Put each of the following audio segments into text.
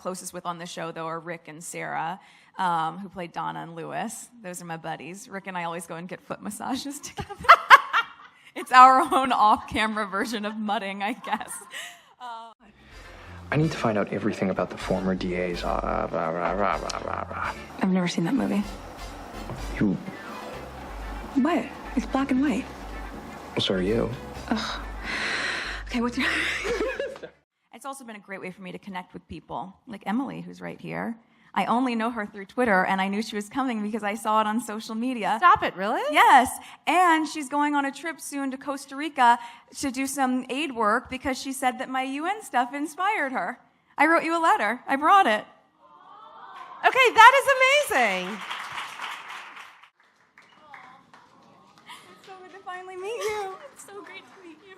closest with on the show, though, are Rick and Sarah, who played Donna and Lewis. Those are my buddies. Rick and I always go and get foot massages together. It's our own off-camera version of mudding, I guess. I need to find out everything about the former DAs. I've never seen that movie. You... What? It's black and white. So are you. Ugh. Okay, what's your... It's also been a great way for me to connect with people, like Emily, who's right here. I only know her through Twitter, and I knew she was coming because I saw it on social media. Stop it, really? Yes, and she's going on a trip soon to Costa Rica to do some aid work because she said that my UN stuff inspired her. I wrote you a letter. I brought it. Okay, that is amazing. It's so good to finally meet you. It's so great to meet you.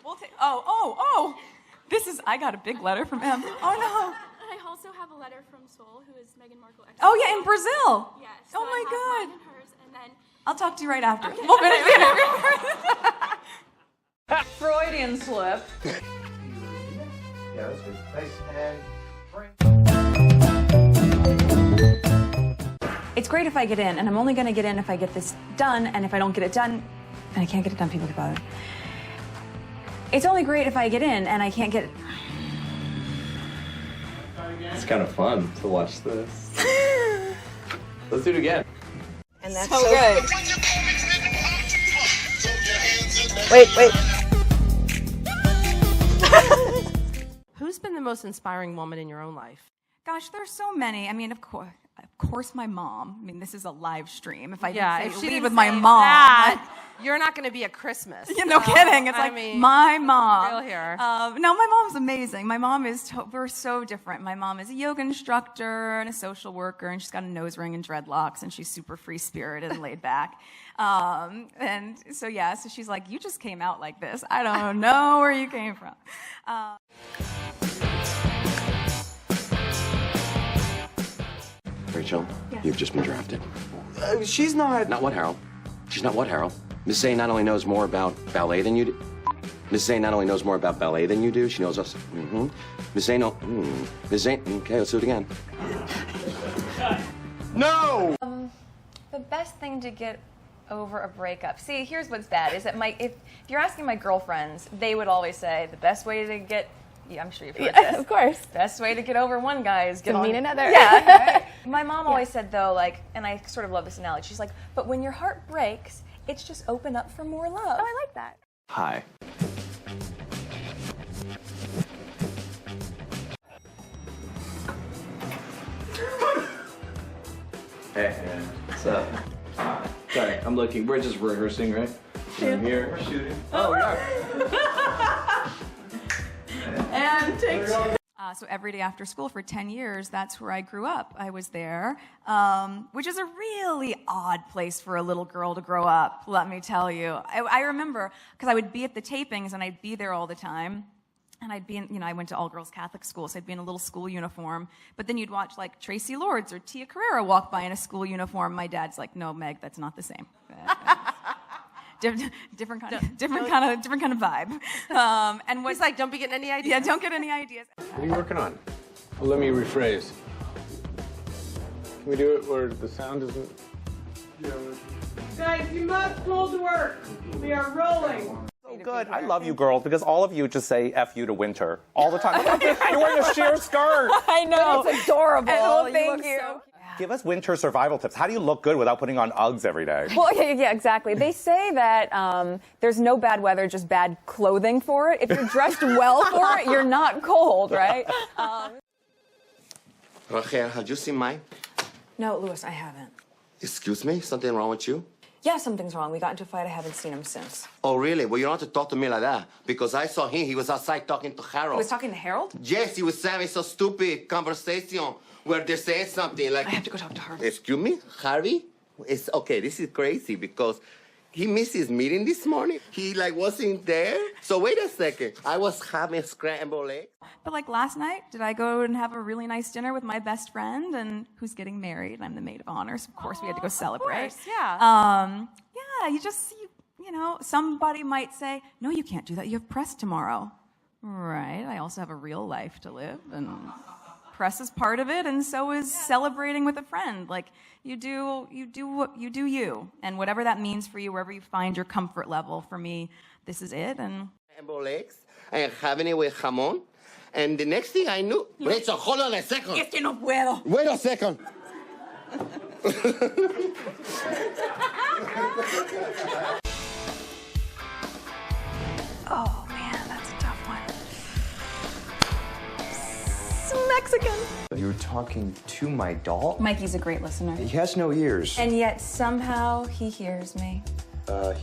We'll take... Oh. I got a big letter from him. Oh, no. I also have a letter from Seoul, who is Meghan Markle. Oh, yeah, in Brazil. Yes. So oh, my God. Mine and hers, and then... I'll talk to you right after. Okay. We'll finish the interview. Freudian slip. Yeah, that's good. Thanks, It's great if I get in, and I'm only going to get in if I get this done, and if I don't get it done, and I can't get it done, people get bothered. It's only great if I get in, and I can't get it... It's kind of fun to watch this. Let's do it again. And that's so good. Wait. Who's been the most inspiring woman in your own life? Gosh, there's so many. I mean, of course, my mom. I mean, this is a live stream. If I If she lead didn't with my say mom, that, you're not going to be at Christmas. Yeah, no kidding. It's my mom. Real here. No, my mom's amazing. My mom is, we're so different. My mom is a yoga instructor and a social worker, and she's got a nose ring and dreadlocks, and she's super free-spirited and laid back. And so, yeah, so she's like, you just came out like this. I don't know where you came from. Rachel, yes. You've just been drafted. She's not... Not what, Harold? She's not what, Harold? Miss Zane not only knows more about ballet than you do... Miss Zane not only knows more about ballet than you do, she knows us. Mm-hmm. Miss Zane, Miss Zane, okay, let's do it again. No! The best thing to get over a breakup. See, here's what's bad, is that if you're asking my girlfriends, they would always say, the best way to get... Yeah, I'm sure you've heard this. Of course. Best way to get over one guy is to meet another. Yeah. Right? My mom always said, though, like, and I sort of love this analogy, she's like, but when your heart breaks, it's just open up for more love. Oh, I like that. Hi. Hey, what's up? Sorry, I'm looking. We're just rehearsing, right? I'm here. We're shooting. Oh, we are. And take two. So every day after school for 10 years, that's where I grew up. I was there, which is a really odd place for a little girl to grow up, let me tell you. I remember, because I would be at the tapings and I'd be there all the time. And I'd be in, I went to all-girls Catholic school, so I'd be in a little school uniform. But then you'd watch, like, Tracy Lords or Tia Carrera walk by in a school uniform. My dad's like, no, Meg, that's not the same. Different kind of vibe. And He's like, don't be getting any ideas. Yeah, don't get any ideas. What are you working on? Well, let me rephrase. Can we do it where the sound isn't... Guys, you must hold the work. We are rolling. So good. I love you girls because all of you just say F you to winter all the time. You're wearing a sheer skirt. I know. But it's adorable. Oh, thank you. So Give us winter survival tips. How do you look good without putting on Uggs every day? Well, yeah, exactly. They say that there's no bad weather, just bad clothing for it. If you're dressed well for it, you're not cold, right? Rachel, have you seen mine? No, Louis, I haven't. Excuse me? Something wrong with you? Yeah, something's wrong. We got into a fight. I haven't seen him since. Oh, really? Well, you don't have to talk to me like that. Because I saw him. He was outside talking to Harold. He was talking to Harold? Yes, he was having some stupid conversation where they're saying something like... I have to go talk to her. Excuse me? Harry? It's okay, this is crazy because he missed his meeting this morning. He, wasn't there. So wait a second. I was having scrambled eggs. But, last night, did I go and have a really nice dinner with my best friend and who's getting married? I'm the maid of honor, so of course we had to go celebrate. Of course, yeah. Yeah, you just, somebody might say, no, you can't do that. You have press tomorrow. Right. I also have a real life to live, and press is part of it, and so is celebrating with a friend. Like, you do you, and whatever that means for you, wherever you find your comfort level. For me, this is it, and... Eggs and having it with jamón. And the next thing I knew... Rachel, hold on a second. Es que no puedo. Wait a second. Oh, man, that's a tough one. Mexican. You're talking to my doll? Mikey's a great listener. He has no ears. And yet somehow he hears me.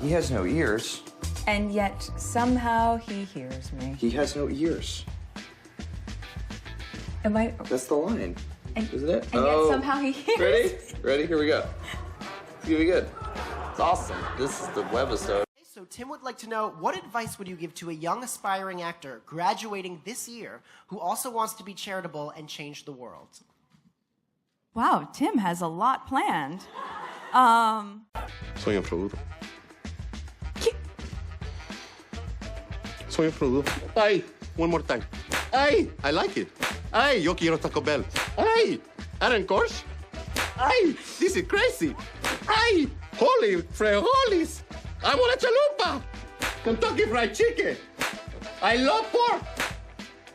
He has no ears. And yet somehow he hears me. He has no ears. Am I? That's the line, isn't it? And yet somehow he hears. Ready? Ready? Here we go. It's gonna be good. It's awesome. This is the webisode. So Tim would like to know, what advice would you give to a young aspiring actor graduating this year who also wants to be charitable and change the world? Wow, Tim has a lot planned. Sonho absoluto. Sonho absoluto. Ay, one more time. Ay, I like it. Ay, yo quiero Taco Bell. Ay, Aaron Korsh. Ay, this is crazy. Ay, holy frijoles. I want a chalupa. Kentucky Fried Chicken. I love pork.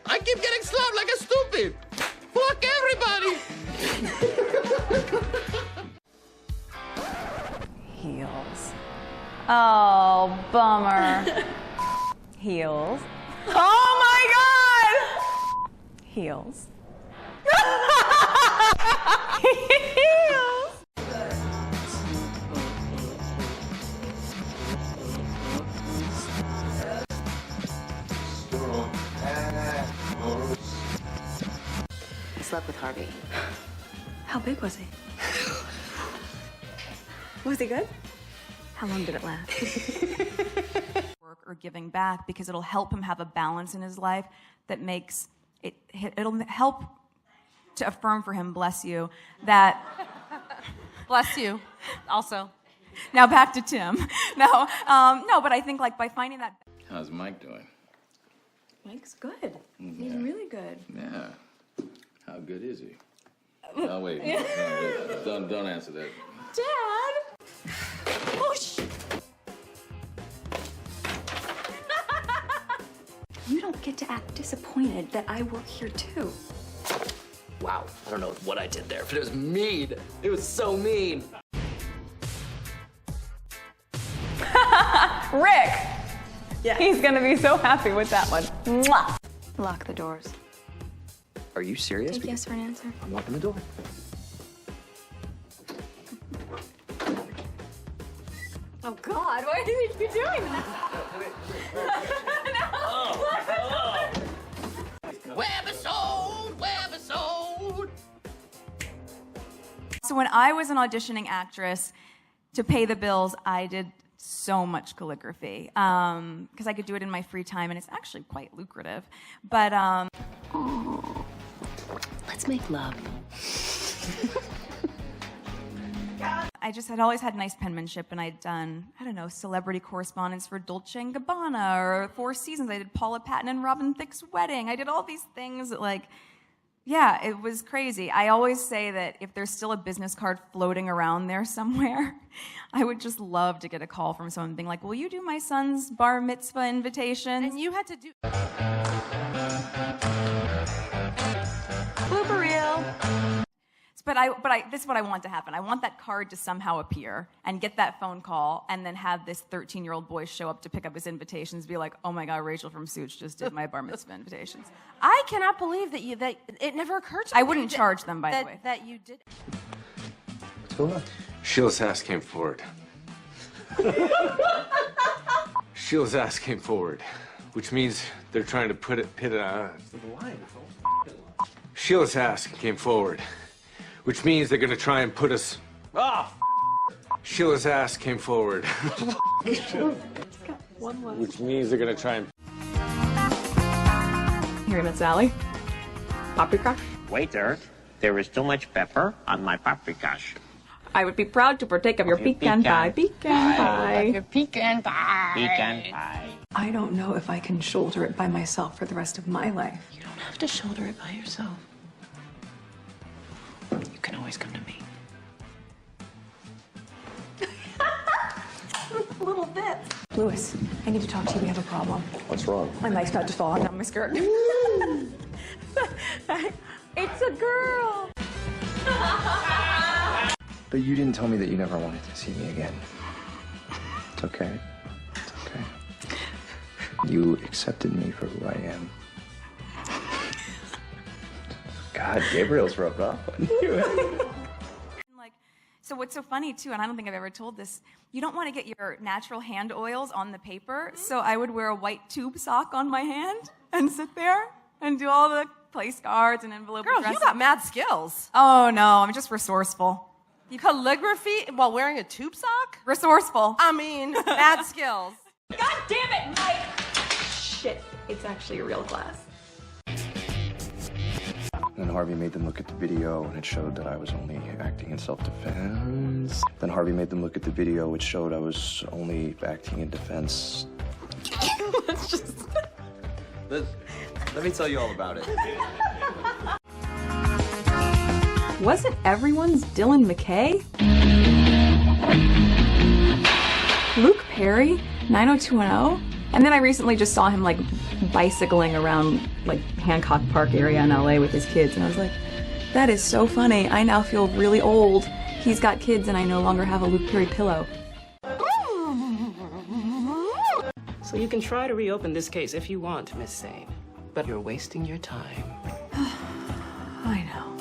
I keep getting slapped like a stupid. Fuck everybody. Heels. Oh, bummer. Heels. Oh my God! Heels. Heels. I slept with Harvey. How big was he? Was he good? How long did it last? Work or giving back, because it'll help him have a balance in his life that makes it, it'll help to affirm for him, bless you, that... Bless you, also. Now back to Tim. No, but I think like by finding that... How's Mike doing? Mike's good. He's really good. Yeah. How good is he? Oh, wait. No, don't answer that. Dad! Oh, You don't get to act disappointed that I work here too. Wow. I don't know what I did there, but it was mean. It was so mean. Rick! Yeah. He's gonna be so happy with that one. Mwah. Lock the doors. Are you serious? Take yes for an answer. I'm locking the door. Oh God, why do you keep doing that? Webisode! So when I was an auditioning actress, to pay the bills, I did so much calligraphy because I could do it in my free time, and it's actually quite lucrative. But Let's make love. I just had always had nice penmanship, and I'd done, I don't know, celebrity correspondence for Dolce & Gabbana, or 4 Seasons. I did Paula Patton and Robin Thicke's wedding. I did all these things that, like, yeah, it was crazy. I always say that if there's still a business card floating around there somewhere, I would just love to get a call from someone being like, will you do my son's bar mitzvah invitation? And you had to do... Blooper reel. But this is what I want to happen. I want that card to somehow appear and get that phone call, and then have this 13-year-old boy show up to pick up his invitations, be like, oh my God, Rachel from Suits just did my bar mitzvah invitations. I cannot believe that it never occurred to me. I wouldn't charge them, by the way. That you did. What's going on? Sheila's ass came forward. Sheila's ass came forward, which means they're trying to pit it on. Sheila's ass came forward, which means they're gonna try and put us. Sheila's ass came forward. Which means they're gonna try and. Here, Miss Sally. Paprikash. Waiter, there is too much pepper on my paprikash. I would be proud to partake of your pecan pie. Pecan pie. Your pecan pie. Pecan pie. I don't know if I can shoulder it by myself for the rest of my life. You don't have to shoulder it by yourself. always come to me. A little bit. Louis, I need to talk to you. We have a problem. What's wrong? My mic's about to fall out down my skirt. It's a girl. But you didn't tell me that you never wanted to see me again. It's okay. It's okay. You accepted me for who I am. God, Gabriel's rubbed off on you. So what's so funny too, and I don't think I've ever told this, you don't want to get your natural hand oils on the paper, so I would wear a white tube sock on my hand and sit there and do all the place cards and envelope Girl, addresses. you got mad skills. Oh no, I'm just resourceful. Calligraphy while wearing a tube sock? Resourceful. I mean, mad skills. God damn it, Mike! Shit, it's actually a real class. Then Harvey made them look at the video, and it showed that I was only acting in self-defense. Then Harvey made them look at the video, which showed I was only acting in defense. Let's just... Let me tell you all about it. Wasn't everyone's Dylan McKay? Luke Perry, 90210? And then I recently just saw him like bicycling around like Hancock Park area in LA with his kids, and I was like, that is so funny. I now feel really old. He's got kids and I no longer have a Luke Perry pillow. So you can try to reopen this case if you want, Miss Zane. But you're wasting your time. I know.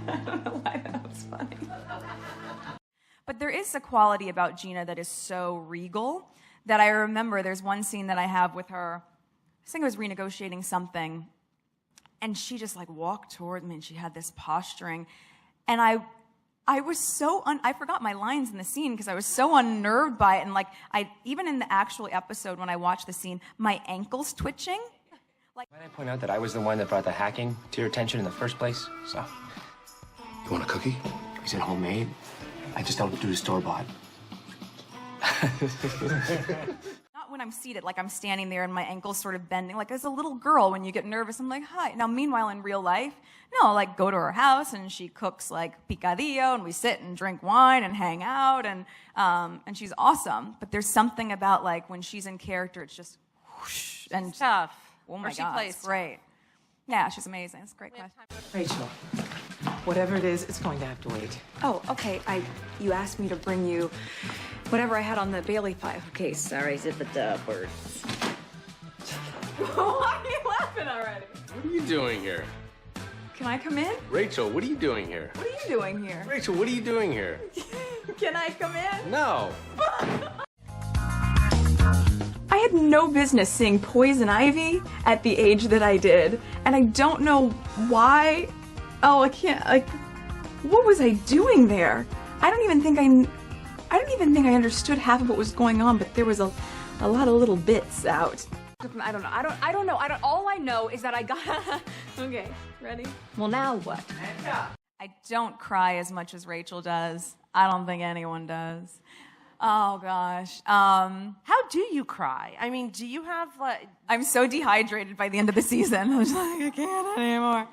I don't know why that was funny. But there is a quality about Gina that is so regal that I remember there's one scene that I have with her. I think I was renegotiating something, and she just like walked toward me and she had this posturing, and I was so I forgot my lines in the scene because I was so unnerved by it, and like even in the actual episode when I watched the scene, my ankles twitching. Like, Might I point out that I was the one that brought the hacking to your attention in the first place? So. You want a cookie? Is it homemade? I just don't do store-bought. not when I'm seated, like I'm standing there and my ankles sort of bending. Like as a little girl, when you get nervous, I'm like, hi. Now, meanwhile, in real life, no, like go to her house and she cooks like picadillo and we sit and drink wine and hang out and she's awesome. But there's something about like when she's in character, it's just whoosh and it's tough. Oh my she God, plays it's great. Yeah, she's amazing. It's a great question. Rachel, whatever it is, it's going to have to wait. Oh, okay. You asked me to bring you whatever I had on the Bailey file. Okay, sorry, Zippity-birds. Why are you laughing already? What are you doing here? Can I come in? Rachel, what are you doing here? What are you doing here? Rachel, what are you doing here? Can I come in? No. I had no business seeing Poison Ivy at the age that I did, and I don't know why. Oh, I can't, like, what was I doing there? I don't even think I understood half of what was going on, but there was a lot of little bits out. I don't know. All I know is that I got, okay, ready? Well, now what? I don't cry as much as Rachel does. I don't think anyone does. Oh gosh. How do you cry? I mean, do you have like? I'm so dehydrated by the end of the season. I was like, I can't anymore.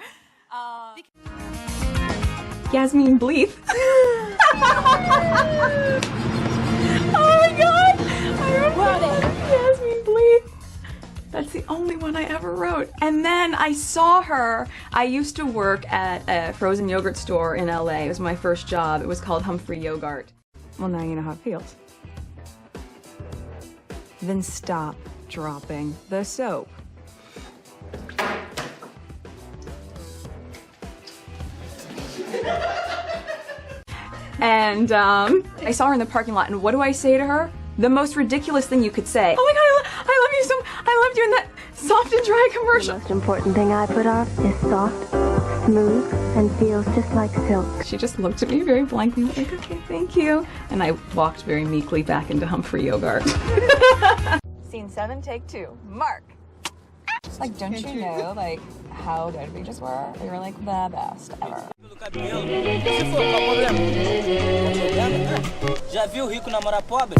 Yasmin Bleeth. Oh my God! I wrote Yasmin Bleeth. That's the only one I ever wrote. And then I saw her. I used to work at a frozen yogurt store in LA. It was my first job. It was called Humphrey Yogurt. Well, now you know how it feels. Then stop dropping the soap. And I saw her in the parking lot, and what do I say to her? The most ridiculous thing you could say. Oh my God, I love you so much. I loved you in that soft and dry commercial. The most important thing I put off is soft, smooth, and feels just like silk. She just looked at me very blankly, like, okay, thank you. And I walked very meekly back into Humphrey Yogurt. Scene 7, take 2. Mark. Like, don't you know, like, how good we just were? We were, like, the best ever. Já viu rico namorar pobre?